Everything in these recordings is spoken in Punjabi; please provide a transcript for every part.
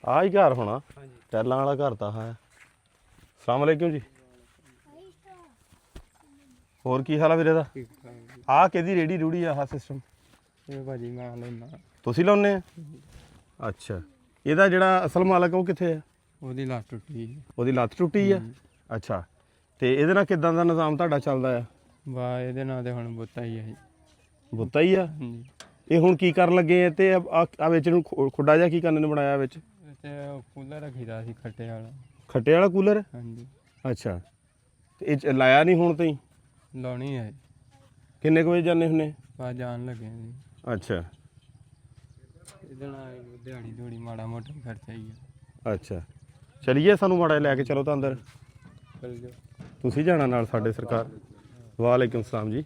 ਆ ਹੀ ਘਰ ਹੋਣਾ ਟੈਲਾਂ ਵਾਲਾ ਘਰ ਤਾਂ ਹੈ। ਅਸਲਾਮ ਵਾਲੇਕੁਮ ਜੀ। ਹੋਰ ਕੀ ਹਾਲ ਆ ਵੀਰੇ ਦਾ? ਆਹ ਕਿਹਦੀ ਰੇੜੀ ਰੂੜੀ ਆਹ ਸਿਸਟਮ? ਇਹ ਭਾਜੀ ਮੈਂ ਲੈਣਾ। ਤੁਸੀਂ ਲਾਉਂਦੇ ਆ? ਅੱਛਾ, ਇਹਦਾ ਜਿਹੜਾ ਅਸਲ ਮਾਲਕ ਉਹ ਕਿੱਥੇ ਆ? ਉਹਦੀ ਲੱਤ ਟੁੱਟੀ। ਉਹਦੀ ਲੱਤ ਟੁੱਟੀ ਆ? ਅੱਛਾ, ਤੇ ਇਹਦੇ ਨਾਲ ਕਿੱਦਾਂ ਦਾ ਨਿਜ਼ਾਮ ਤੁਹਾਡਾ ਚੱਲਦਾ ਆ? ਵਾਹ ਇਹਦੇ ਨਾਲ ਤੇ ਹੁਣ ਬੁੱਤਾ ਹੀ ਹੈ ਜੀ। ਬੁੱਤਾ ਹੀ ਆ? ਇਹ ਹੁਣ ਕੀ ਕਰਨ ਲੱਗੇ ਆ? ਤੇ ਆ ਵਿੱਚ ਨੂੰ ਖੁੱਡਾ ਜਿਹਾ ਕੀ ਕਰਨ ਨੂੰ ਬਣਾਇਆ ਵਿੱਚ? ਤੇ ਉਹ ਕੂਲਰ ਰੱਖੀਦਾ ਸੀ ਖੱਟੇ ਵਾਲਾ। ਖੱਟੇ ਵਾਲਾ ਕੂਲਰ? ਹਾਂਜੀ। ਅੱਛਾ, ਤੇ ਇਹ ਲਾਇਆ ਨਹੀਂ ਹੁਣ ਤਾਈਂ? ਲਾਉਣੀ ਹੈ। ਕਿੰਨੇ ਕੁ ਵਜੇ ਜਾਂਦੇ ਹੁੰਦੇ? ਬਾ ਜਾਣ ਲੱਗੇ ਜੀ। ਅੱਛਾ ਇਹਦੇ ਨਾਲ ਦਿਹਾੜੀ ਦਿਹੜੀ ਮਾੜਾ ਮੋਟਾ ਖਰਚਾ ਹੀ ਆ। ਅੱਛਾ, ਚਲੀਏ ਸਾਨੂੰ ਮਾੜਾ ਜਿਹਾ ਲੈ ਕੇ ਚਲੋ ਤਾਂ ਅੰਦਰ। ਚਲ ਜਾਓ। ਤੁਸੀਂ ਜਾਣਾ ਨਾਲ ਸਾਡੇ ਸਰਕਾਰ? ਵਾਲੇਕੁਮ ਸਲਾਮ ਜੀ।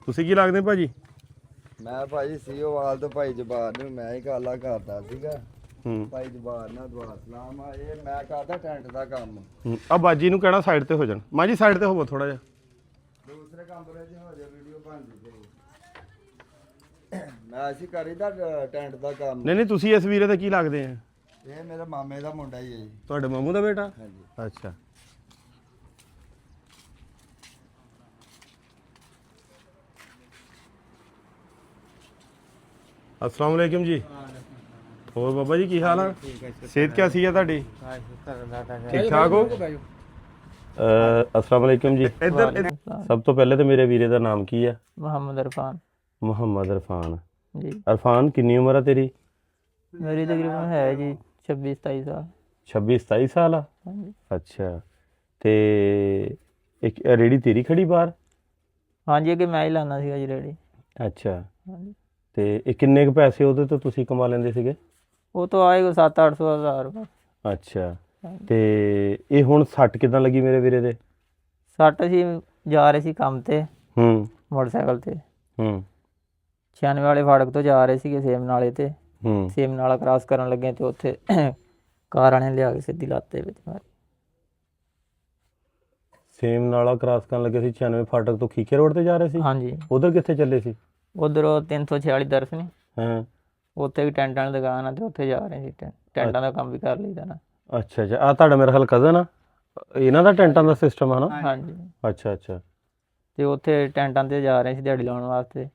ਤੁਸੀਂ ਕੀ ਲੱਗਦੇ ਭਾਜੀ? ਮੈਂ ਭਾਈ ਸੀਓਵਾਲ ਤੋਂ ਭਾਈ ਜਬਾਰ ਨੂੰ ਮੈਂ ਹੀ ਗੱਲਾਂ ਕਰਦਾ ਸੀਗਾ। ਭਾਈ ਜਬਾਰ ਨਾਲ ਦੁਆ ਸਲਾਮ ਆ। ਇਹ ਮੈਂ ਕਰਦਾ ਟੈਂਟ ਦਾ ਕੰਮ। ਆ ਬਾਜੀ ਨੂੰ ਕਹਿਣਾ ਸਾਈਡ ਤੇ ਹੋ ਜਾਣ। ਮਾਂ ਜੀ ਸਾਈਡ ਤੇ ਹੋਵੋ ਥੋੜਾ ਜਿਹਾ। ਦੂਸਰੇ ਕਮਰੇ 'ਚ ਹੋ ਜਾ ਵੀਡੀਓ ਬਣ ਜੂਗੀ। ਮੈਂ ਅਸੀਂ ਕਰੀਦਾ ਟੈਂਟ ਦਾ ਕੰਮ। ਨਹੀਂ ਤੁਸੀਂ ਇਸ ਵੀਰੇ ਦੇ ਕੀ ਲੱਗਦੇ ਆ? ਇਹ ਮੇਰੇ ਮਾਮੇ ਦਾ ਮੁੰਡਾ ਹੀ ਹੈ ਜੀ। ਤੁਹਾਡੇ ਮਾਮੂ ਦਾ ਬੇਟਾ? ਹਾਂਜੀ। ਅੱਛਾ, अस्सलाम वालेकुम जी। और बाबा जी की हाल है? सेहत कैसी है ਤੁਹਾਡੀ? ठीक ठाक हो? अस्सलाम वालेकुम जी। इधर सब तो पहले तो मेरे वीरे ਦਾ ਨਾਮ ਕੀ ਹੈ? ਮੁਹੰਮਦ ਇਰਫਾਨ ਮੁਹੰਮਦ ਇਰਫਾਨ। ਜੀ। ਇਰਫਾਨ ਕਿੰਨੀ ਉਮਰ ਹੈ ਤੇਰੀ? ਮੇਰੀ ਤਕਰੀਬਨ ਹੈ ਜੀ 26 27 ਸਾਲ। 26 27 ਸਾਲ ਆ? ਹਾਂਜੀ। ਅੱਛਾ, ਤੇ ਇੱਕ ਰੇੜੀ ਤੇਰੀ ਖੜੀ ਬਾਹਰ? ਹਾਂਜੀ, ਅੱਗੇ ਮੈਂ ਹੀ ਲਾਉਂਦਾ ਸੀਗਾ ਜੀ ਰੇੜੀ। ਅੱਛਾ, ਹਾਂਜੀ। ਤੇ ਇਹ ਕਿੰਨੇ ਕੁ ਪੈਸੇ ਉਹਦੇ ਤੋਂ ਤੁਸੀਂ ਕਮਾ ਲੈਂਦੇ ਸੀਗੇ? ਉਹ ਤੋਂ ਆਏਗਾ 700-800 ਹਜ਼ਾਰ ਬਸ। ਅੱਛਾ, ਤੇ ਇਹ ਹੁਣ ਸੱਟ ਕਿਦਾਂ ਲੱਗੀ ਮੇਰੇ ਵੀਰੇ ਦੇ? ਸੱਟ ਅਸੀਂ ਜਾ ਰਹੇ ਸੀ ਕੰਮ ਤੇ ਮੋਟਰਸਾਈਕਲ ਤੇ। 96 ਵਾਲੇ ਫਾਟਕ ਤੋਂ ਜਾ ਰਹੇ ਸੀਗੇ ਸੇਮ ਨਾਲੇ ਤੇ। ਸੇਮ ਨਾਲਾ ਕ੍ਰਾਸ ਕਰਨ ਲੱਗੇ ਤੇ ਉੱਥੇ ਕਾਰ ਵਾਲੇ ਨੇ ਲਿਆ ਕੇ ਸਿੱਧੀ ਲੱਤ ਦੇ ਵਿੱਚ ਮਾਰੀ। ਸੇਮ ਨਾਲਾ ਕ੍ਰਾਸ ਕਰਨ ਲੱਗੇ ਸੀ 96 ਫਾਟਕ ਤੋਂ ਖੀਕੇ ਰੋਡ ਤੇ ਜਾ ਰਹੇ ਸੀ? ਹਾਂਜੀ। ਉਧਰ ਕਿੱਥੇ ਚੱਲੇ ਸੀ? ਉਧਰ 346 ਦਰਸ਼ਨੀ। ਹਾਂ, ਉੱਥੇ ਵੀ ਟੈਂਟਾਂ ਦੀ ਦੁਕਾਨ ਆ ਤੇ ਉੱਥੇ ਜਾ ਰਹੇ ਸੀ। ਟੈਂਟਾਂ ਦਾ ਕੰਮ ਵੀ ਕਰ ਲਈਦਾ ਨਾ। ਅੱਛਾ ਅੱਛਾ, ਆ ਤੁਹਾਡਾ ਮੇਰਾ ਖਿਆਲ ਕਜ਼ਨ ਆ? ਇਹਨਾਂ ਦਾ ਟੈਂਟਾਂ ਦਾ ਸਿਸਟਮ ਹੈ ਨਾ? ਹਾਂਜੀ। ਅੱਛਾ ਅੱਛਾ, ਤੇ ਉੱਥੇ ਟੈਂਟਾਂ ਤੇ ਜਾ ਰਹੇ ਸੀ ਦਿਹਾੜੀ ਲਾਉਣ ਵਾਸਤੇ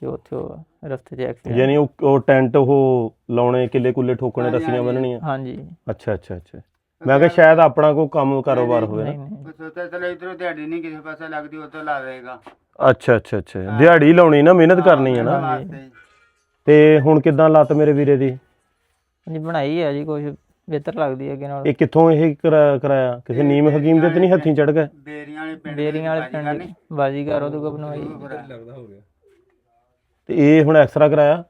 ਤੇ ਉੱਥੇ ਉਹ ਰਸਤੇ 'ਚ ਐਕਸੀਡੈਂਟ। ਯਾਨੀ ਉਹ ਟੈਂਟ ਉਹ ਲਾਉਣੇ, ਕਿੱਲੇ ਕੁੱਲੇ ਠੋਕਣੇ, ਰੱਸੀਆਂ ਬੰਨਣੀਆਂ? ਹਾਂਜੀ। ਅੱਛਾ ਅੱਛਾ ਅੱਛਾ, ਮੈਂ ਕਿਹਾ ਸ਼ਾਇਦ ਆਪਣਾ ਕੋਈ ਕੰਮ ਕਾਰੋਬਾਰ ਹੋਵੇ ਨਹੀਂ ਨਾ। ਨਹੀਂ। ਸੋਚਿਆ ਚਲੋ ਇਧਰੋਂ ਦਿਹਾੜੀ ਨਹੀਂ ਕਿਸੇ ਪਾਸੇ ਲੱਗਦੀ ਉਹ ਤੋਂ ਲਾ ਦੇਗਾ। ਅੱਛਾ ਅੱਛਾ ਅੱਛਾ, ਦਿਹਾੜੀ ਲਾਉਣੀ ਨਾ, ਮਿਹਨਤ ਕਰਨੀ ਹੈ ਨਾ। ਤੇ ਹੁਣ ਕਿੱਦਾਂ ਲੱਤ ਮੇਰੇ ਵੀਰੇ ਦੀ? ਹਾਂਜੀ, ਬਣਾਈ ਹੈ ਜੀ, ਕੁਛ ਬਿਹਤਰ ਲੱਗਦੀ ਹੈ ਅੱਗੇ ਨਾਲ। ਇਹ ਕਿੱਥੋਂ ਇਹ ਕਰਾਇਆ? ਕਿਸੇ ਨੀਮ ਹਕੀਮ ਦੇ ਤੇ ਨਹੀਂ ਹੱਥੀਂ ਚੜ ਗਏ? ਬੇਰੀਆਂ ਵਾਲੇ ਪਿੰਡ ਬਾਜੀਗਰ ਉਹਦੇ ਕੋਲ ਬਣਵਾਈ। ਤੇ ਇਹ ਹੁਣ ਐਕਸਰਾ ਕਰਾਇਆ?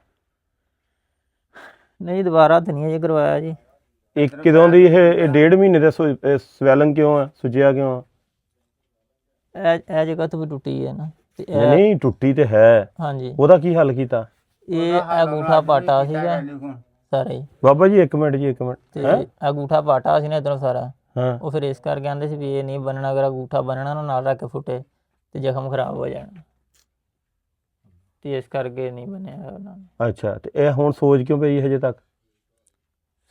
ਨਹੀਂ, ਦੁਬਾਰਾ ਤਾਂ ਨਹੀਂ ਅਜੇ ਕਰਵਾਇਆ ਜੀ। ਇਹ ਕਿਦੋਂ ਦੀ ਇਹ 1.5 ਮਹੀਨੇ ਦਾ ਸਵੈਲਿੰਗ ਕਿਉਂ ਆ? ਸੁੱਜਿਆ ਕਿਉਂ ਆ? ਇਹ ਜਗ੍ਹਾ ਤੋਂ ਵੀ ਟੁੱਟੀ ਹੈ ਨਾ ਤੇ ਨਹੀਂ ਟੁੱਟੀ ਤੇ ਹੈ। ਹਾਂਜੀ। ਉਹਦਾ ਕੀ ਹੱਲ ਕੀਤਾ? ਇਹ ਅੰਗੂਠਾ ਪਾਟਾ ਸੀਗਾ ਸਾਰਾ ਹੀ। ਬਾਬਾ ਜੀ ਇੱਕ ਮਿੰਟ ਜੀ, ਇੱਕ ਮਿੰਟ। ਤੇ ਅੰਗੂਠਾ ਪਾਟਾ ਸੀ ਨਾ ਇੱਧਰੋਂ ਸਾਰਾ। ਹਾਂ, ਉਹ ਫਿਰ ਇਸ ਕਰਕੇ ਕਹਿੰਦੇ ਸੀ ਵੀ ਇਹ ਨਹੀਂ ਬੰਨਣਾ, ਅਗਰ ਅੰਗੂਠਾ ਬੰਨਣਾ ਨੂੰ ਨਾਲ ਰੱਖ ਕੇ ਫੁੱਟੇ ਤੇ ਜ਼ਖਮ ਖਰਾਬ ਹੋ ਜਾਣਾ, ਤੇ ਇਸ ਕਰਕੇ ਨਹੀਂ ਬੰਨਿਆ ਉਹਨਾਂ ਨੇ। ਅੱਛਾ, ਤੇ ਇਹ ਹੁਣ ਸੋਚ ਕਿਉਂ ਪਈ ਹਜੇ ਤੱਕ?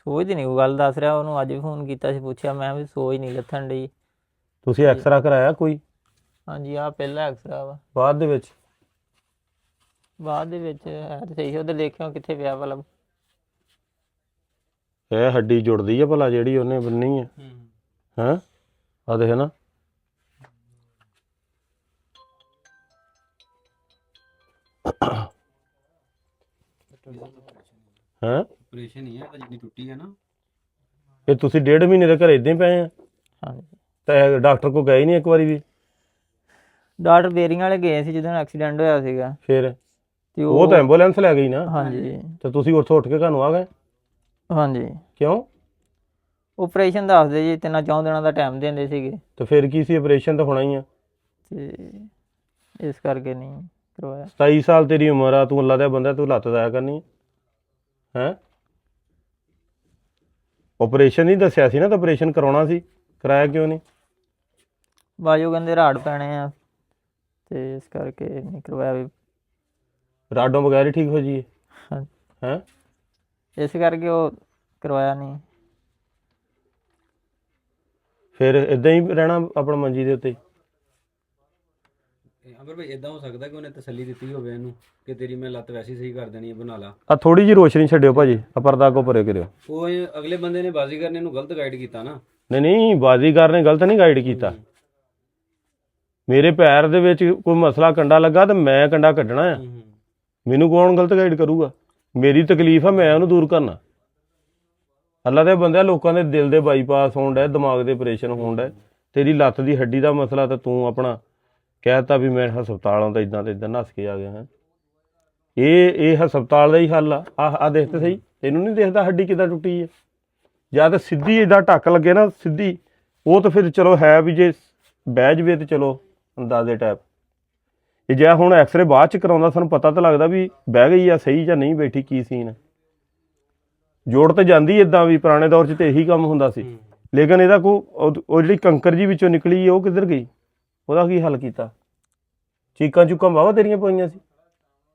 ਸੋਚਦੀ ਨਹੀਂ, ਉਹ ਗੱਲ ਦੱਸ ਰਿਹਾ। ਉਹਨੂੰ ਅੱਜ ਵੀ ਫੋਨ ਕੀਤਾ ਸੀ, ਪੁੱਛਿਆ ਮੈਂ ਵੀ ਸੋਚ ਨਹੀਂ ਲੱਥਣ ਡਈ। ਤੁਸੀਂ ਐਕਸਰਾ ਕਰਾਇਆ ਕੋਈ? ਹਾਂਜੀ, ਆਹ ਪਹਿਲਾ ਐਕਸਰਾ ਵਾ। ਬਾਅਦ ਦੇ ਵਿੱਚ? ਬਾਅਦ ਦੇ ਵਿੱਚ ਹੈ ਤਾਂ ਸਹੀ। ਉੱਧਰ ਦੇਖਿਓ ਕਿੱਥੇ ਪਿਆ ਭਲਾ। ਇਹ ਹੱਡੀ ਜੁੜਦੀ ਆ ਭਲਾ ਜਿਹੜੀ ਉਹਨੇ ਬੰਨੀ ਹੈ? ਹਾਂ, ਆ ਦੇਖ ਨਾ। ਹਾਂ, ਆਪਰੇਸ਼ਨ ਹੀ ਹੈ ਜਿੰਨੀ ਟੁੱਟੀ ਹੈ ਨਾ। ਇਹ ਤੁਸੀਂ 1.5 ਮਹੀਨੇ ਦੇ ਘਰੇ ਇਦਾਂ ਹੀ ਪਏ ਆ? ਹਾਂਜੀ। ਤੇ ਡਾਕਟਰ ਕੋਲ ਗਏ ਨਹੀਂ ਇੱਕ ਵਾਰੀ ਵੀ? ਡਾਕਟਰ ਬੇਰੀਆਂ ਵਾਲੇ ਗਏ ਸੀ ਜਦੋਂ ਐਕਸੀਡੈਂਟ ਹੋਇਆ ਸੀਗਾ। ਫਿਰ ਤੇ ਉਹ ਤਾਂ ਐਂਬੂਲੈਂਸ ਲੈ ਗਈ ਨਾ? ਹਾਂਜੀ। ਤੇ ਤੁਸੀਂ ਉੱਥੋਂ ਉੱਠ ਕੇ ਘਰ ਨੂੰ ਆ ਗਏ? ਹਾਂਜੀ। ਕਿਉਂ? ਆਪਰੇਸ਼ਨ ਦੱਸਦੇ ਜੀ 3-4 ਦਿਨਾਂ ਦਾ ਟਾਈਮ ਦਿੰਦੇ ਸੀਗੇ। ਤੇ ਫਿਰ ਕੀ ਸੀ, ਆਪਰੇਸ਼ਨ ਤਾਂ ਹੋਣਾ ਹੀ ਆ। ਤੇ ਇਸ ਕਰਕੇ ਨਹੀਂ ਕਰਵਾਇਆ। 27 ਸਾਲ ਤੇਰੀ ਉਮਰ ਆ, ਤੂੰ ਅੱਲਾ ਦਾ ਬੰਦਾ, ਤੂੰ ਲੱਤ ਦਾਇਆ ਕਰਨੀ ਹੈ? ਆਪਰੇਸ਼ਨ ਨਹੀਂ ਦੱਸਿਆ ਸੀ ਨਾ, ਤਾਂ ਆਪਰੇਸ਼ਨ ਕਰਾਉਣਾ ਸੀ, ਕਰਾਇਆ ਕਿਉਂ ਨਹੀਂ? ਬਾਜੂ ਕਹਿੰਦੇ ਰਾੜ ਪੈਣੇ ਆ ਤੇ ਇਸ ਕਰਕੇ ਨਹੀਂ ਕਰਵਾਇਆ ਵੀ। ਰਾਡੋਂ ਬਗੈਰ ਹੀ ਠੀਕ ਹੋ ਜਾਈਏ? ਹਾਂ। ਹੈਂ? ਇਸ ਕਰਕੇ ਉਹ ਕਰਵਾਇਆ ਨਹੀਂ। ਫਿਰ ਇਦਾਂ ਹੀ ਰਹਿਣਾ ਆਪਣਾ ਮੰਜੀ ਦੇ ਉੱਤੇ? ਅਮਰ ਭਾਈ ਇਦਾਂ ਹੋ ਸਕਦਾ ਕਿ ਉਹਨੇ ਤਸੱਲੀ ਦਿੱਤੀ ਹੋਵੇ ਇਹਨੂੰ ਕਿ ਤੇਰੀ ਮੈਂ ਲੱਤ ਵੈਸੇ ਸਹੀ ਕਰ ਦੇਣੀ ਹੈ, ਬਣਾ ਲਾ। ਆ ਥੋੜੀ ਜਿਹੀ ਰੋਸ਼ਨੀ ਛੱਡਿਓ ਭਾਜੀ, ਆ ਪਰਦਾ ਕੋ ਪਰੇ ਕਰਿਓ। ਉਹ ਅਗਲੇ ਬੰਦੇ ਨੇ ਬਾਜ਼ੀਗਰ ਨੇ ਇਹਨੂੰ ਗਲਤ ਗਾਈਡ ਕੀਤਾ ਨਾ। ਨਹੀਂ ਨਹੀਂ, ਬਾਜ਼ੀਗਰ ਨੇ ਗਲਤ ਨਹੀਂ ਗਾਈਡ ਕੀਤਾ। ਮੇਰੇ ਪੈਰ ਦੇ ਵਿੱਚ ਕੋਈ ਮਸਲਾ ਕੰਡਾ ਲੱਗਾ ਤੇ ਮੈਂ ਕੰਡਾ ਕੱਢਣਾ ਆ, ਮੈਨੂੰ ਕੌਣ ਗਲਤ ਗਾਈਡ ਕਰੂਗਾ? ਮੇਰੀ ਤਕਲੀਫ ਆ, ਮੈਂ ਉਹਨੂੰ ਦੂਰ ਕਰਨਾ। ਅੱਲਾ ਦੇ ਬੰਦਿਆਂ, ਲੋਕਾਂ ਦੇ ਦਿਲ ਦੇ ਬਾਈਪਾਸ ਹੋਣ ਡਿਆ, ਦਿਮਾਗ ਦੇ ਆਪਰੇਸ਼ਨ ਹੋਣ ਡਿਆ, ਤੇਰੀ ਲੱਤ ਦੀ ਹੱਡੀ ਦਾ ਮਸਲਾ ਤਾਂ ਤੂੰ ਆਪਣਾ ਕਹਿਤਾ ਵੀ ਮੈਂ ਹਸਪਤਾਲਾਂ ਤੋਂ ਇਦਾਂ ਤੇ ਇਦਾਂ ਨੱਸ ਕੇ ਆ ਗਿਆ ਹਾਂ। ਇਹ ਹਸਪਤਾਲ ਦਾ ਹੀ ਹੱਲ ਆ। ਆਹ ਦੇਖ ਤੇ ਸਹੀ, ਤੈਨੂੰ ਨਹੀਂ ਦਿਖਦਾ ਹੱਡੀ ਕਿੱਦਾਂ ਟੁੱਟੀ ਹੈ? ਜਾਂ ਤਾਂ ਸਿੱਧੀ ਇਦਾਂ ਟੱਕ ਲੱਗੇ ਨਾ ਸਿੱਧੀ, ਉਹ ਤਾਂ ਫਿਰ ਚਲੋ ਹੈ ਵੀ ਜੇ ਬਹਿ ਜਵੇ ਤੇ ਚਲੋ ਅੰਦਾਜ਼ੇ ਟਾਈਪ। ਇਹ ਜੇ ਹੁਣ ਐਕਸਰੇ ਬਾਅਦ ਚ ਕਰਾਉਂਦਾ ਸਾਨੂੰ ਪਤਾ ਤਾਂ ਲੱਗਦਾ ਵੀ ਬਹਿ ਗਈ ਆ ਸਹੀ ਜਾਂ ਨਹੀਂ ਬੈਠੀ, ਕੀ ਸੀਨ। ਜੋੜ ਤਾਂ ਜਾਂਦੀ ਇਦਾਂ ਵੀ, ਪੁਰਾਣੇ ਦੌਰ 'ਚ ਤਾਂ ਇਹੀ ਕੰਮ ਹੁੰਦਾ ਸੀ। ਲੇਕਿਨ ਇਹਦਾ ਉਹ ਜਿਹੜੀ ਕੰਕਰ ਜੀ ਵਿੱਚੋਂ ਨਿਕਲੀ ਉਹ ਕਿੱਧਰ ਗਈ? ਉਹਦਾ ਕੀ ਹੱਲ ਕੀਤਾ? ਚੀਕਾਂ ਚੁੱਕਾਂ ਵਾਹਵਾ ਤੇਰੀਆਂ ਪਈਆਂ ਸੀ?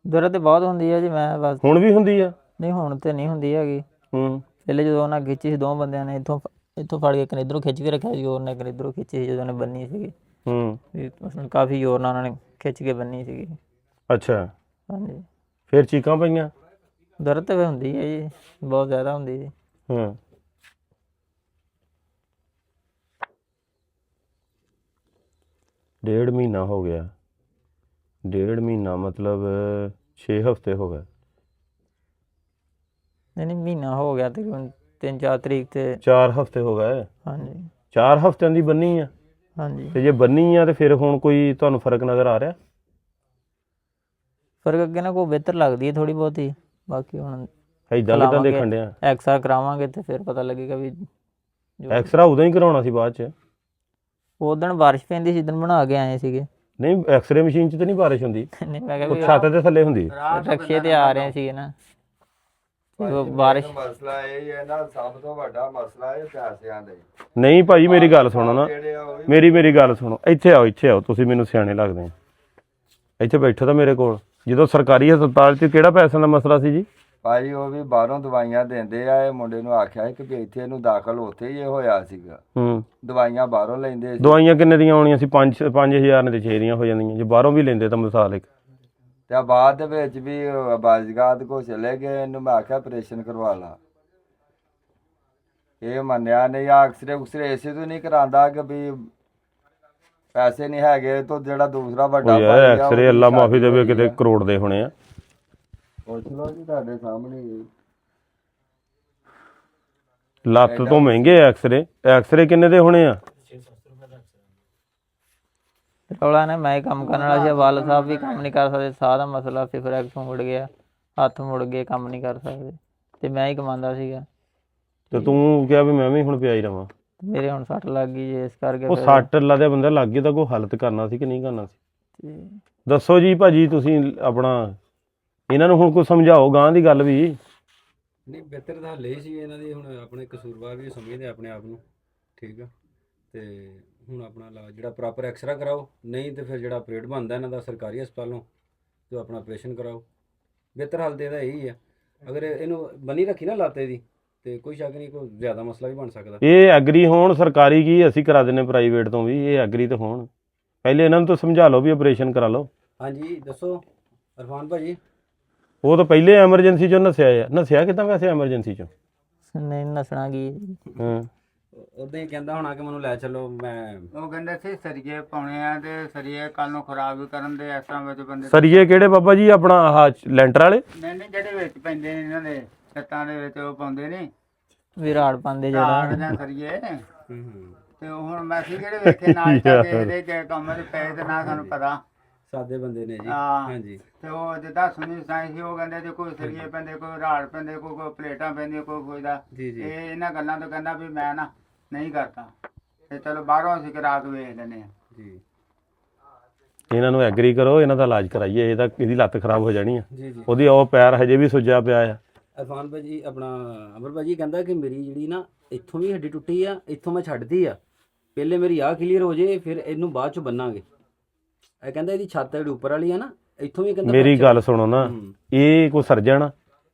ਦਰਦ ਤੇ ਬਹੁਤ ਹੁੰਦੀ ਹੈ ਜੀ। ਮੈਂ ਬਸ ਹੁਣ ਵੀ ਹੁੰਦੀ ਆ? ਨਹੀਂ ਹੁਣ ਤੇ ਨਹੀਂ ਹੁੰਦੀ ਹੈਗੀ। ਪਹਿਲੇ ਜਦੋਂ ਉਹਨਾਂ ਖਿੱਚੀ ਸੀ ਦੋ ਬੰਦਿਆਂ ਨੇ, ਇੱਥੋਂ ਫੜ ਕੇ ਕਨੇਦਰੋਂ ਖਿੱਚ ਕੇ ਰੱਖਿਆ ਸੀ, ਉਹਨੇ ਕਨੇਦਰੋਂ ਖਿੱਚੀ ਸੀ ਜਦੋਂ ਉਹਨੇ ਬੰਨੀ ਸੀਗੀ। ਮਤਲਬ ਕਾਫੀ ਜ਼ੋਰ ਨਾਲ ਉਹਨਾਂ ਨੇ ਖਿੱਚ ਕੇ ਬੰਨੀ ਸੀਗੀ। ਅੱਛਾ, ਹਾਂਜੀ। ਫਿਰ ਚੀਕਾਂ ਪਈਆਂ? ਦਰਦ ਤੇ ਹੁੰਦੀ ਹੈ ਜੀ, ਬਹੁਤ ਜ਼ਿਆਦਾ ਹੁੰਦੀ ਜੀ। ਡੇਢ ਮਹੀਨਾ ਹੋ ਗਿਆ। ਡੇਢ ਮਹੀਨਾ ਮਤਲਬ 6 ਹਫ਼ਤੇ ਹੋ ਗਏ। ਨਹੀਂ ਮਹੀਨਾ ਹੋ ਗਿਆ ਤੇ 3-4 ਤਰੀਕ ਤੇ 4 ਹਫ਼ਤੇ ਹੋ ਗਏ। ਹਾਂਜੀ 4 ਹਫ਼ਤਿਆਂ ਦੀ ਬੰਨੀ ਆ? ਹਾਂਜੀ। ਤੇ ਜੇ ਬੰਨੀ ਆ ਤੇ ਫਿਰ ਹੁਣ ਕੋਈ ਤੁਹਾਨੂੰ ਫਰਕ ਨਜ਼ਰ ਆ ਰਿਹਾ? ਫਰਕ ਅੱਗੇ ਨਾ ਕੋਈ ਬਿਹਤਰ ਲੱਗਦੀ ਹੈ ਥੋੜੀ ਬਹੁਤੀ, ਬਾਕੀ ਹੁਣ ਏਦਾਂ ਕਿੱਦਾਂ ਦੇਖਣ ਡਿਆ? ਐਕਸਰਾ ਕਰਾਵਾਂਗੇ ਤੇ ਫਿਰ ਪਤਾ ਲੱਗੇਗਾ ਵੀ। ਐਕਸਰਾ ਉਦੋਂ ਹੀ ਕਰਾਉਣਾ ਸੀ ਬਾਅਦ ਚ? ਉਹ ਦਿਨ ਬਾਰਿਸ਼ ਪੈਂਦੀ ਸੀ, ਦਿਨ ਬਣਾ ਕੇ ਆਏ ਸੀਗੇ। ਨਹੀਂ, ਐਕਸਰੇ ਮਸ਼ੀਨ 'ਚ ਤਾਂ ਨਹੀਂ ਬਾਰਿਸ਼ ਹੁੰਦੀ? ਨਹੀਂ ਮੈਂ ਕਿਹਾ ਉਹ ਵੀ ਛੱਤ ਦੇ ਥੱਲੇ ਹੁੰਦੀ? ਰਕਸ਼ੇ ਤੇ ਆ ਰਹੇ ਸੀਗੇ ਨਾ, ਬਾਰਿਸ਼। ਮਸਲਾ ਇਹ ਹੈ ਨਾ, ਸਭ ਤੋਂ ਵੱਡਾ ਮਸਲਾ ਇਹ ਪੈਸਿਆਂ ਦਾ। ਨਹੀਂ ਭਾਜੀ, ਮੇਰੀ ਗੱਲ ਸੁਣੋ ਨਾ, ਮੇਰੀ ਗੱਲ ਸੁਣੋ। ਇੱਥੇ ਆਓ, ਤੁਸੀਂ ਮੈਨੂੰ ਸਿਆਣੇ ਲੱਗਦੇ ਆ। ਇੱਥੇ ਬੈਠੋ ਤਾਂ ਮੇਰੇ ਕੋਲ। ਜਦੋਂ ਸਰਕਾਰੀ ਹਸਪਤਾਲ 'ਚ ਕਿਹੜਾ ਪੈਸਿਆਂ ਦਾ ਮਸਲਾ ਸੀ ਜੀ? ਭਾਈ ਉਹ ਵੀ ਬਾਹਰੋਂ ਦਵਾਈਆਂ ਦਿੰਦੇ ਆ। ਇਹ ਮੁੰਡੇ ਨੂੰ ਆਖਿਆ ਕਿ ਵੀ ਇੱਥੇ ਇਹਨੂੰ ਦਾਖਲ ਉੱਥੇ ਹੀ ਇਹ ਹੋਇਆ ਸੀਗਾ। ਦਵਾਈਆਂ ਬਾਹਰੋਂ ਲੈਂਦੇ ਸੀ। ਦਵਾਈਆਂ ਕਿੰਨੇ ਦੀਆਂ ਆਉਣੀਆਂ ਸੀ? 5-5000 ਨੇ ਤੇ 6 ਦੀਆਂ ਹੋ ਜਾਂਦੀਆਂ। ਜੇ ਬਾਹਰੋਂ ਵੀ ਲੈਂਦੇ ਤਾਂ ਮਿਸਾਲ ਇੱਕ। ਤੇ ਬਾਅਦ ਦੇ ਵਿੱਚ ਵੀ ਬਾਜ਼ਗਾਤ ਕੋ ਚਲੇ ਗਏ। ਇਹਨੂੰ ਮੈਂ ਆਖਿਆ ਆਪਰੇਸ਼ਨ ਕਰਵਾ ਲਾ, ਇਹ ਮੰਨਿਆ ਨਹੀਂ। ਆ ਅਕਸਰੇ ਇਸੇ ਤੋਂ ਨਹੀਂ ਕਰਾਂਦਾ ਕਿ ਵੀ ਪੈਸੇ ਨਹੀਂ ਹੈਗੇ। ਤੋਂ ਜਿਹੜਾ ਦੂਸਰਾ ਵੱਡਾ ਐਕਸਰੇ ਅੱਲਾ ਮਾਫੀ ਦੇਵੇ ਕਿਤੇ ਕਰੋੜ ਦੇ ਹੋਣੇ ਆ। ਪੁੱਛ ਲਓ ਜੀ, ਤੁਹਾਡੇ ਸਾਹਮਣੇ ਹੀ। ਲੱਤ ਤੋਂ ਮਹਿੰਗੇ ਐਕਸਰੇ ਕਿੰਨੇ ਦੇ ਹੋਣੇ ਆ? ਰੌਲਾ ਨਾ ਮੈਂ ਕੰਮ ਕਰਨ ਵਾਲਾ ਸੀ, ਵਾਲ ਸਾਹਿਬ ਵੀ ਕੰਮ ਨਹੀਂ ਕਰ ਸਕਦੇ, ਸਾਹ ਦਾ ਮਸਲਾ, ਫਿਫਰ ਐਕਸੋਂ ਮੁੜ ਗਿਆ, ਹੱਥ ਮੁੜ ਗਏ, ਕੰਮ ਨਹੀਂ ਕਰ ਸਕਦੇ ਤੇ ਮੈਂ ਹੀ ਕਮਾਉਂਦਾ ਸੀਗਾ। ਤੇ ਤੂੰ ਕਿਹਾ ਵੀ ਮੈਂ ਵੀ ਹੁਣ ਪਿਆ ਹੀ ਰਵਾਂ? ਮੇਰੇ ਹੁਣ ਸੱਟ ਲੱਗ ਗਈ ਜੀ, ਇਸ ਕਰਕੇ। ਉਹ ਸੱਟ ਲੱਦੇ ਬੰਦਾ ਲੱਗ ਗਿਆ ਤਾਂ ਕੋਈ ਹੱਲ ਕਰਨਾ ਸੀ ਕਿ ਨਹੀਂ ਕਰਨਾ ਸੀ? ਦੱਸੋ ਜੀ ਭਾਜੀ, ਤੁਸੀਂ ਆਪਣਾ ਇਹਨਾਂ ਨੂੰ ਹੁਣ ਕੋਈ ਸਮਝਾਓ ਗਾਂ ਦੀ ਗੱਲ ਵੀ। ਨਹੀਂ, ਬਿਹਤਰ ਤਾਂ ਹੱਲ ਇਹ ਸੀ ਇਹਨਾਂ ਦੀ। ਹੁਣ ਆਪਣੇ ਕਸੂਰਵਾਰ ਵੀ ਸਮਝਦੇ ਆਪਣੇ ਆਪ ਨੂੰ, ਠੀਕ ਆ। ਤੇ ਹੁਣ ਆਪਣਾ ਜਿਹੜਾ ਪ੍ਰੋਪਰ ਐਕਸਰਾ ਕਰਾਓ, ਨਹੀਂ ਤੇ ਫਿਰ ਜਿਹੜਾ ਆਪਰੇਟ ਬਣਦਾ ਇਹਨਾਂ ਦਾ ਸਰਕਾਰੀ ਹਸਪਤਾਲੋਂ ਤੇ ਆਪਣਾ ਆਪਰੇਸ਼ਨ ਕਰਾਓ। ਬਿਹਤਰ ਹੱਲ ਤੇ ਇਹਦਾ ਇਹੀ ਆ। ਅਗਰ ਇਹਨੂੰ ਬਣੀ ਰੱਖੀ ਨਾ ਲਾਤੇ ਦੀ ਤੇ ਕੋਈ ਸ਼ੱਕ ਨਹੀਂ, ਕੋਈ ਜ਼ਿਆਦਾ ਮਸਲਾ ਵੀ ਬਣ ਸਕਦਾ। ਇਹ ਐਗਰੀ ਹੋਣ ਸਰਕਾਰੀ, ਕੀ ਅਸੀਂ ਕਰਾ ਦਿੰਨੇ ਪ੍ਰਾਈਵੇਟ ਤੋਂ ਵੀ। ਇਹ ਐਗਰੀ ਤਾਂ ਹੋਣ। ਪਹਿਲੇ ਇਹਨਾਂ ਨੂੰ ਤਾਂ ਸਮਝਾ ਲਓ ਵੀ ਆਪਰੇਸ਼ਨ ਕਰਾ ਲਓ। ਹਾਂਜੀ ਦੱਸੋ ਅਰਫਾਨ ਭਾਜੀ। ਉਹ ਤਾਂ ਪਹਿਲੇ ਐਮਰਜੈਂਸੀ ਚੋਂ ਨਸਿਆ ਕਿੱਦਾਂ ਵੈਸੇ ਐਮਰਜੈਂਸੀ ਚੋਂ? ਨਹੀਂ ਨਸਣਾ ਕੀ। ਉਦਾਂ ਹੀ ਕਹਿੰਦਾ ਹੋਣਾ ਕਿ ਮੈਨੂੰ ਲੈ ਚੱਲੋ। ਮੈਂ ਉਹ ਕਹਿੰਦੇ ਸੀ ਸਰੀਏ ਪਾਉਣੇ ਆ ਤੇ ਸਰੀਏ ਕੱਲ ਨੂੰ ਖਰਾਬ ਵੀ ਕਰਨ ਦੇ ਇਸ ਤਰ੍ਹਾਂ ਵਿੱਚ ਬੰਦੇ। ਸਰੀਏ ਕਿਹੜੇ ਬਾਬਾ ਜੀ? ਆਪਣਾ ਆਹ ਲੈਂਟਰ ਵਾਲੇ? ਨਹੀਂ ਜਿਹੜੇ ਵਿੱਚ ਪੈਂਦੇ ਨੇ ਇਹਨਾਂ ਦੇ ਛੱਤਾਂ ਦੇ ਵਿੱਚ, ਉਹ ਪਾਉਂਦੇ ਨੇ ਵਿਰਾੜ ਪਾਉਂਦੇ ਜਿਹੜਾ ਜਾਂ ਸਰੀਏ। ਤੇ ਹੁਣ ਮੈਂ ਸੀ ਜਿਹੜੇ ਵੇਖੇ ਨਾਲ ਦੇਖਦੇ ਕਿ ਕੰਮ ਦੇ ਪਏ ਤੇ ਨਾ ਸਾਨੂੰ ਪਤਾ। ਸਾਦੇ ਬੰਦੇ ਨੇ ਜੀ। ਹਾਂਜੀ। ਤੇ ਉਹ ਜਿੱਦਾਂ ਸੁਣੀ ਸਾਈ ਸੀ, ਉਹ ਕਹਿੰਦੇ ਜੇ ਕੋਈ ਸਰੀਏ ਪੈਂਦੇ, ਕੋਈ ਰਾੜ ਪੈਂਦੇ, ਕੋਈ ਪਲੇਟਾਂ ਪੈਂਦੀਆਂ, ਕੋਈ ਦਾ। ਇਹ ਇਹਨਾਂ ਗੱਲਾਂ ਤੋਂ ਕਹਿੰਦਾ ਵੀ ਮੈਂ ਨਾ ਨਹੀਂ ਕਰਦਾ ਤੇ ਚਲੋ ਬਾਹਰੋਂ ਅਸੀਂ ਕਰਾ ਕੇ ਵੇਖ ਲੈਂਦੇ ਹਾਂ ਜੀ। ਇਹਨਾਂ ਨੂੰ ਐਗਰੀ ਕਰੋ, ਇਹਨਾਂ ਦਾ ਇਲਾਜ ਕਰਾਈਏ। ਇਹਦੀ ਲੱਤ ਖਰਾਬ ਹੋ ਜਾਣੀ ਆ। ਉਹਦੀ ਉਹ ਪੈਰ ਹਜੇ ਵੀ ਸੁੱਜਿਆ ਪਿਆ ਆ। ਅਰਫਾਨ ਭਾਜੀ ਆਪਣਾ ਅਮਰ ਭਾਜੀ ਕਹਿੰਦਾ ਕਿ ਮੇਰੀ ਜਿਹੜੀ ਨਾ ਇੱਥੋਂ ਵੀ ਹੱਡੀ ਟੁੱਟੀ ਆ, ਇੱਥੋਂ ਮੈਂ ਛੱਡਦੀ ਆ। ਪਹਿਲੇ ਮੇਰੀ ਆਹ ਕਲੀਅਰ ਹੋ ਜੇ, ਫਿਰ ਇਹਨੂੰ ਬਾਅਦ ਚ ਬੰਨਾਂਗੇ। ਇਹ ਕਹਿੰਦਾ ਇਹਦੀ ਛੱਤ ਜਿਹੜੀ ਉੱਪਰ ਵਾਲੀ ਆ ਨਾ, ਇੱਥੋਂ ਵੀ ਕਹਿੰਦਾ। ਮੇਰੀ ਗੱਲ ਸੁਣੋ ਨਾ, ਇਹ ਕੋਈ ਸਰਜਣ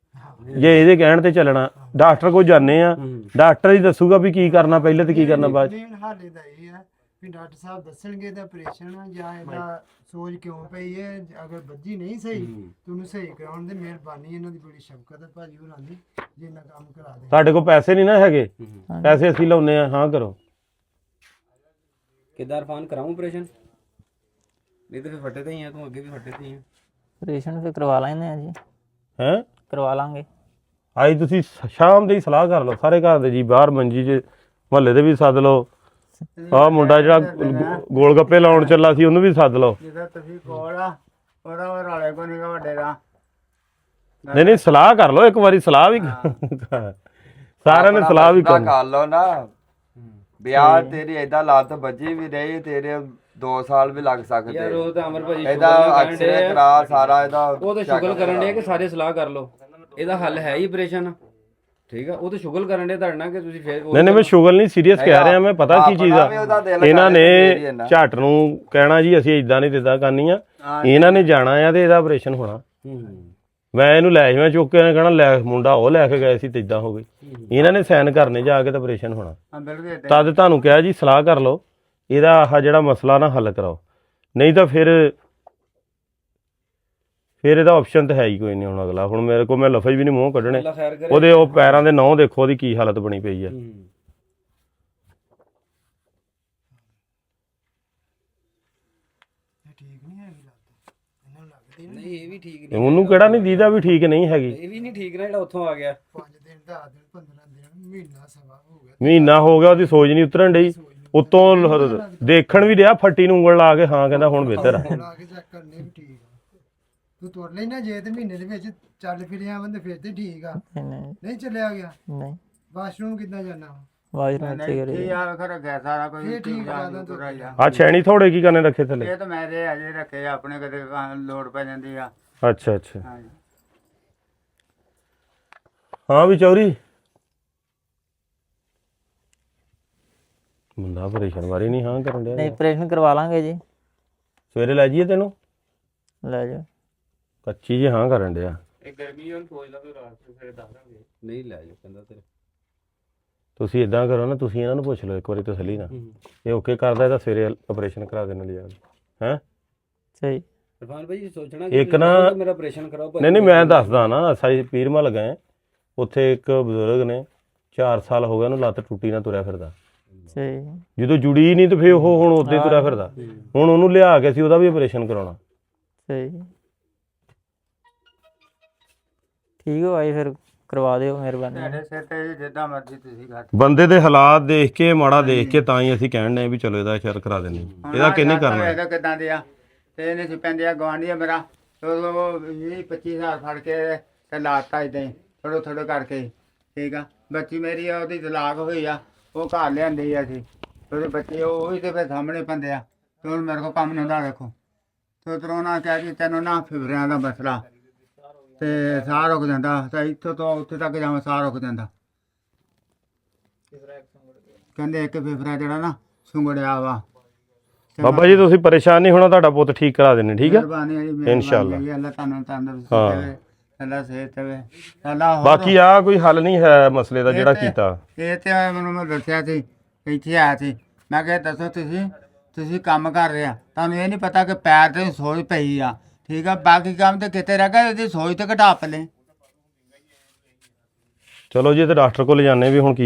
ਜੇ ਇਹਦੇ ਕਹਿਣ ਤੇ ਚੱਲਣਾ। ਡਾਕਟਰ ਕੋਲ ਜਾਂਦੇ ਆ, ਡਾਕਟਰ ਹੀ ਦੱਸੂਗਾ ਵੀ ਕੀ ਕਰਨਾ ਪਹਿਲੇ ਤੇ ਕੀ ਕਰਨਾ ਬਾਅਦ 'ਚ। ਮੇਨ ਹਾਲੇ ਦਾ ਇਹ ਹੈ ਵੀ ਡਾਕਟਰ ਸਾਹਿਬ ਦੱਸਣਗੇ ਇਹਦਾ ਆਪਰੇਸ਼ਨ ਜਾਂ ਇਹਦਾ ਸੋਜ ਕਿਉਂ ਪਈ ਹੈ, ਅਗਰ ਵੱਜੀ ਨਹੀਂ ਸਹੀ ਤੇ ਉਹਨੂੰ ਸਹੀ ਕਰਾਉਣ ਦੀ ਮਿਹਰਬਾਨੀ ਇਹਨਾਂ ਦੀ ਬੜੀ ਸ਼ਫਕਤ ਹੈ ਭਾਜੀ ਹੋਰਾਂ ਦੀ, ਜਿੰਨਾ ਕੰਮ ਕਰਾ ਦੇ। ਸਾਡੇ ਕੋਲ ਪੈਸੇ ਨਹੀਂ ਨਾ ਹੈਗੇ, ਪੈਸੇ ਅਸੀਂ ਲਾਉਨੇ ਆ। ਹਾਂ ਕਰੋ। ਕਿੱਦਾਂ ਇਰਫਾਨ ਕਰਾਉਂ ਆਪਰੇਸ਼ਨ? ਨਹੀਂ ਤੇ ਫਿਰ ਫੱਟੇ ਤੇ ਹੀ ਆ, ਤੂੰ ਅੱਗੇ ਵੀ ਫੱਟੇ ਤੇ ਹੀ ਆ। ਆਪਰੇਸ਼ਨ ਫਿਰ ਕਰਵਾ ਲੈਂਦੇ ਆ ਜੀ, ਹੈਂ ਕਰਵਾ ਲਾਂਗੇ। ਆਈ ਤੁਸੀਂ ਸ਼ਾਮ ਦੀ ਸਲਾਹ ਕਰ ਲਓ ਸਾਰੇ ਘਰ ਦੇ ਜੀ, ਬਾਹਰ ਮੰਜੀ 'ਚ ਮੁਹੱਲੇ ਦੇ ਵੀ ਸੱਦ ਲਓ। ਆਹ ਮੁੰਡਾ ਜਿਹੜਾ ਗੋਲ ਗੱਪੇ ਲਾਉਣ ਚੱਲਾ ਸੀ ਉਹਨੂੰ ਵੀ ਸੱਦ ਲਓ। ਜਿਹਦਾ ਤੁਸੀਂ ਕੋਲ ਆ ਉਹਦਾ ਉਹ ਰਾਲੇ ਕੋ ਨਹੀਂ ਵੱਡੇ ਦਾ। ਨਹੀਂ ਨਹੀਂ ਸਲਾਹ ਕਰ ਲਓ ਇੱਕ ਵਾਰੀ, ਸਲਾਹ ਵੀ ਸਾਰਿਆਂ ਨੇ ਸਲਾਹ ਵੀ ਕਰਨੀ। ਕਰ ਲਓ ਨਾ, ਵਿਆਹ ਤੇਰੀ ਏਦਾਂ ਲੱਤ ਵੱਜੀ ਵੀ ਰਹੀ, ਤੇਰੇ 2 ਸਾਲ ਵੀ ਲੱਗ ਯਾਰ ਸਕਦੇ। ਉਹ ਤਾਂ ਅਮਰ ਭਾਜੀ ਇਹਦਾ ਐਕਸਰੇ ਕਰਾ ਸਾਰਾ ਇਹਦਾ। ਉਹ ਤਾਂ ਸ਼ੁਗਲ ਕਰਨ ਦੇ ਕਿ ਸਾਰੇ ਸਲਾਹ ਕਰ ਲਓ, ਇਹਦਾ ਹੱਲ ਹੈ ਹੀ ਆਪਰੇਸ਼ਨ, ਠੀਕ ਆ। ਉਹ ਤਾਂ ਸ਼ੁਗਲ ਕਰਨ ਦੇ ਤੁਹਾਡੇ ਨਾਲ ਕਿ ਤੁਸੀਂ ਫਿਰ ਨਹੀਂ ਨਹੀਂ ਮੈਂ ਸ਼ੁਗਲ ਨਹੀਂ, ਸੀਰੀਅਸ ਕਹਿ ਰਿਹਾ ਮੈਂ। ਪਤਾ ਕੀ ਚੀਜ਼ ਆ, ਇਹਨਾਂ ਨੇ ਝੱਟ ਨੂੰ ਕਹਿਣਾ ਜੀ ਅਸੀਂ ਇਦਾਂ ਨਹੀਂ ਇਦਾਂ ਕਰਨੀ ਆ, ਇਹਨਾਂ ਨੇ ਜਾਣਾ ਆ ਤੇ ਇਹਦਾ ਆਪਰੇਸ਼ਨ ਹੋਣਾ। ਮੈਂ ਇਹਨੂੰ ਲੈ ਜਾਵਾਂ ਚੁੱਕ ਕੇ, ਕਹਿਣਾ ਲੈ ਮੁੰਡਾ ਉਹ ਲੈ ਕੇ ਗਏ ਸੀ ਤੇ ਇਦਾਂ ਹੋ ਗਈ। ਇਹਨਾਂ ਨੇ ਸਾਈਨ ਕਰਨੇ ਜਾ ਕੇ ਤਾਂ ਆਪਰੇਸ਼ਨ ਹੋਣਾ। ਤਦ ਤੁਹਾਨੂੰ ਕਿਹਾ ਜੀ ਸਲਾਹ ਕਰ ਲਓ, ਇਹਦਾ ਆਹ ਜਿਹੜਾ ਮਸਲਾ ਨਾ ਹੱਲ ਕਰਾਓ, ਨਹੀਂ ਤਾਂ ਫਿਰ ਇਹਦਾ ਆਪਸ਼ਨ ਤਾਂ ਹੈ ਹੀ ਕੋਈ ਨਹੀਂ। ਹੁਣ ਅਗਲਾ ਹੁਣ ਮੇਰੇ ਕੋਲ ਮੈਂ ਲਫ਼ਜ਼ ਵੀ ਨਹੀਂ ਮੂੰਹ ਕੱਢਣੇ। ਅੱਲਾ ਖੈਰ ਕਰੇ। ਉਹਦੇ ਉਹ ਪੈਰਾਂ ਦੇ ਨਹੁੰ ਦੇਖੋ ਉਹਦੀ ਕੀ ਹਾਲਤ ਬਣੀ ਪਈ ਆ। ਠੀਕ ਨਹੀਂ ਹੈਗੀ ਲੱਤ, ਇਹਨਾਂ ਲੱਗਦੀ ਨਹੀਂ ਇਹ ਵੀ ਠੀਕ ਤੇ ਉਹਨੂੰ ਕਿਹੜਾ ਨਹੀਂ ਦੀਦਾ ਵੀ ਠੀਕ ਨਹੀਂ ਹੈਗੀ। ਇਹ ਵੀ ਨਹੀਂ ਠੀਕ ਨਾ ਜਿਹੜਾ ਉੱਥੋਂ ਆ ਗਿਆ। 5 ਦਿਨ 10 ਦਿਨ 15 ਦਿਨ ਮਹੀਨਾ ਸਵਾ ਹੋ ਗਿਆ। ਮਹੀਨਾ ਹੋ ਗਿਆ ਉਹਦੀ ਸੋਜ ਨਹੀਂ ਉਤਰਨ ਡਈ, ਉੱਤੋਂ ਦੇਖਣ ਵੀ ਰਿਹਾ ਫੱਟੀ ਨੂੰ ਉਂਗਲ ਲਾ ਕੇ। ਹਾਂ ਕਹਿੰਦਾ ਹੁਣ ਬਿਹਤਰ ਆ। ਲਾ ਕੇ ਚੈੱਕ ਕਰਨੇ ਵੀ ਠੀਕ ਆ। ਤੂੰ ਤੁਰ ਲੈਣਾ ਜੇ ਤੇ ਮਹੀਨੇ ਦੇ ਵਿੱਚ ਚੱਲ ਫਿਰਿਆ ਬੰਦੇ ਫਿਰ ਤੇ ਠੀਕ ਆ। ਨਹੀਂ ਨਹੀਂ ਚੱਲਿਆ ਗਿਆ, ਨਹੀਂ ਵਾਸ਼ਰੂਮ ਕਿੱਦਾਂ ਜਾਣਾ? ਵਾਜਰੂ ਇੱਥੇ ਕਰੀ। ਇਹ ਆ ਫਿਰ ਰੱਖਿਆ ਸਾਰਾ ਕੋਈ ਇਹ ਠੀਕ ਠੀਕ ਕਰਾ ਆ ਦਾਂ ਤੂੰ। ਆ ਛੈਣੀ ਥੋੜੇ ਕੀ ਕਰਨੇ ਰੱਖੇ ਥੱਲੇ? ਇਹ ਤਾਂ ਮੈਂ ਤੇ ਅਜੇ ਰੱਖੇ ਆ ਆਪਣੇ, ਕਦੇ ਲੋੜ ਪੈ ਜਾਂਦੀ ਆ। ਅੱਛਾ ਅੱਛਾ। ਹਾਂਜੀ ਹਾਂ ਵੀ ਚੌਰੀ ਮੁੰਡਾ ਆਪਰੇਸ਼ਨ ਵਾਰੀ ਨਹੀਂ ਹਾਂ ਕਰਨ ਨਹੀਂ ਡਿਆ। ਆਪਰੇਸ਼ਨ ਕਰਵਾ ਲਾਂਗੇ ਜੀ, ਸਵੇਰੇ ਲੈ ਜਾਈਏ ਤੈਨੂੰ? ਲੈ ਜਾਓ। ਕੱਚੀ ਜੀ ਹਾਂ ਕਰਨ ਡਿਆ। ਨਹੀਂ ਲੈ ਜਾ ਕਹਿੰਦਾ ਤੇਰੇ। ਤੁਸੀਂ ਇਦਾਂ ਕਰੋ ਨਾ, ਤੁਸੀਂ ਇਹਨਾਂ ਨੂੰ ਪੁੱਛ ਲਓ ਇੱਕ ਵਾਰੀ ਤਸੱਲੀ ਨਾਲ, ਇਹ ਓਕੇ ਕਰਦਾ ਇਹਦਾ ਸਵੇਰੇ ਆਪਰੇਸ਼ਨ ਕਰਾ ਦੇਣ ਲਿਆ। ਹੈਂ ਸਹੀ। ਇਰਫਾਨ ਭਾਈ ਸੋਚਣਾ ਇੱਕ ਨਾ ਮੇਰਾ ਆਪਰੇਸ਼ਨ ਕਰਾਓ। ਨਹੀਂ ਮੈਂ ਦੱਸਦਾ ਨਾ, ਸਾਈ ਪੀਰ ਮਾ ਲਗਾ ਉੱਥੇ ਇੱਕ ਬਜ਼ੁਰਗ ਨੇ 4 ਸਾਲ ਹੋ ਗਏ ਉਹਨੂੰ ਲੱਤ ਟੁੱਟੀ ਨਾ ਤੁਰਿਆ ਫਿਰਦਾ। ਸਹੀ। ਜਦੋਂ ਜੁੜੀ ਨਹੀਂ ਤੇ ਫੇਰ ਉਹ ਹੁਣ ਉਦਾਂ ਹੀ ਤੁਰਿਆ ਫਿਰਦਾ। ਹੁਣ ਉਹਨੂੰ ਲਿਆ ਕੇ ਅਸੀਂ ਉਹਦਾ ਵੀ ਆਪਰੇਸ਼ਨ ਕਰਾਉਣਾ। ਸਹੀ ਠੀਕ ਹੋ ਆਈ ਫਿਰ ਕਰਵਾ ਦਿਓ ਮਿਹਰਬਾਨੀ। ਤੁਹਾਡੇ ਸਿਰ ਤੇ ਜਿੱਦਾਂ ਮਰਜ਼ੀ ਤੁਸੀਂ ਕਰ। ਬੰਦੇ ਦੇ ਹਾਲਾਤ ਦੇਖ ਕੇ ਮਾੜਾ ਦੇਖ ਕੇ ਤਾਂ ਹੀ ਅਸੀਂ ਕਹਿਣ ਡਏ ਵੀ ਚਲੋ ਇਹਦਾ ਸ਼ਰ ਕਰਾ ਦਿੰਦੇ। ਇਹਦਾ ਕਿਹਨੇ ਕਰਨਾ? ਇਹਦਾ ਕਿਦਾਂ ਦੇ ਆ ਤੇ ਇਹਨੇ ਸੀ ਪੈਂਦੇ ਆ ਗਵਾਂਢੀਆਂ ਮੇਰਾ 20-25 ਫੜ ਕੇ ਤੇ ਲਾਤਾ ਇਦਾਂ ਹੀ ਥੋੜੋ ਥੋੜੋ ਕਰਕੇ। ਠੀਕ ਆ ਬੱਚੀ ਮੇਰੀ ਆ ਉਹਦੀ ਤਲਾਕ ਹੋਈ ਆ, ਉਹ ਘਰ ਲਿਆਂਦੀ ਆ ਅਸੀਂ। ਉਹਦੇ ਬੱਚੇ ਉਹ ਵੀ ਤੇ ਫਿਰ ਸਾਹਮਣੇ ਪੈਂਦੇ ਆ ਤੇ ਹੁਣ ਮੇਰੇ ਕੋਲ ਕੰਮ ਨਹੀਂ ਹੁੰਦਾ। ਦੇਖੋ ਤੇ ਉਧਰੋਂ ਨਾ ਕਹਿ ਜੀ ਤੈਨੂੰ ਨਾ ਫਿਬਰਿਆਂ ਦਾ ਮਸਲਾ ਤੇ ਸਾਹ ਰੁਕ ਜਾਂਦਾ, ਤੇ ਇੱਥੋਂ ਤੋਂ ਉੱਥੇ ਤੱਕ ਜਾਵਾਂ ਸਾਹ ਰੁਕ ਜਾਂਦਾ। ਕਹਿੰਦੇ ਇੱਕ ਫੇਫੜਾ ਜਿਹੜਾ ਨਾ ਸੁੰਗੜਿਆ ਵਾ। ਬਾਬਾ ਜੀ ਤੁਸੀਂ ਪਰੇਸ਼ਾਨ ਨਹੀਂ ਹੋਣਾ, ਤੁਹਾਡਾ ਪੁੱਤ ਠੀਕ ਕਰਾ ਦੇਣੇ। ਠੀਕ ਆ ਮਿਹਰਬਾਨੀ ਹੈ ਜੀ, ਮਿਹਰਬਾਨੀ ਇਨਸ਼ਾਅੱਲਾ। ਹੈ ਜੀ, ਅੱਲਾ ਤੁਹਾਨੂੰ ਤੰਦਰੁਸਤੀ ਹਾਂ। ਦੇਵੇ, ਅੱਲਾ ਸਿਹਤ ਦੇਵੇ। ਅੱਲਾ ਹੋਰ ਬਾਕੀ ਆ ਕੋਈ ਹੱਲ ਨਹੀਂ ਹੈ ਮਸਲੇ ਦਾ ਜਿਹੜਾ ਕੀਤਾ। ਇਹ ਤੇ ਮੈਨੂੰ ਮੈਂ ਦੱਸਿਆ ਸੀ, ਇੱਥੇ ਆਇਆ ਸੀ, ਮੈਂ ਕਿਹਾ ਦੱਸੋ ਤੁਸੀਂ ਕੰਮ ਕਰ ਰਹੇ ਆ, ਤੁਹਾਨੂੰ ਇਹ ਨਹੀਂ ਪਤਾ ਕਿ ਪੈਰ ਤੇ ਸੋਜ ਪਈ ਆ। ਠੀਕ ਆ ਬਾਕੀ ਕੰਮ ਤੇ ਕਿਤੇ ਰਹਿ ਗਿਆ, ਇਹਦੀ ਸੋਜ ਤੇ ਘਟਾ ਪਲੇ। ਚਲੋ ਜੀ ਤੇ ਡਾਕਟਰ ਕੋਲ ਜਾਂਦੇ ਵੀ ਹੁਣ ਕੀ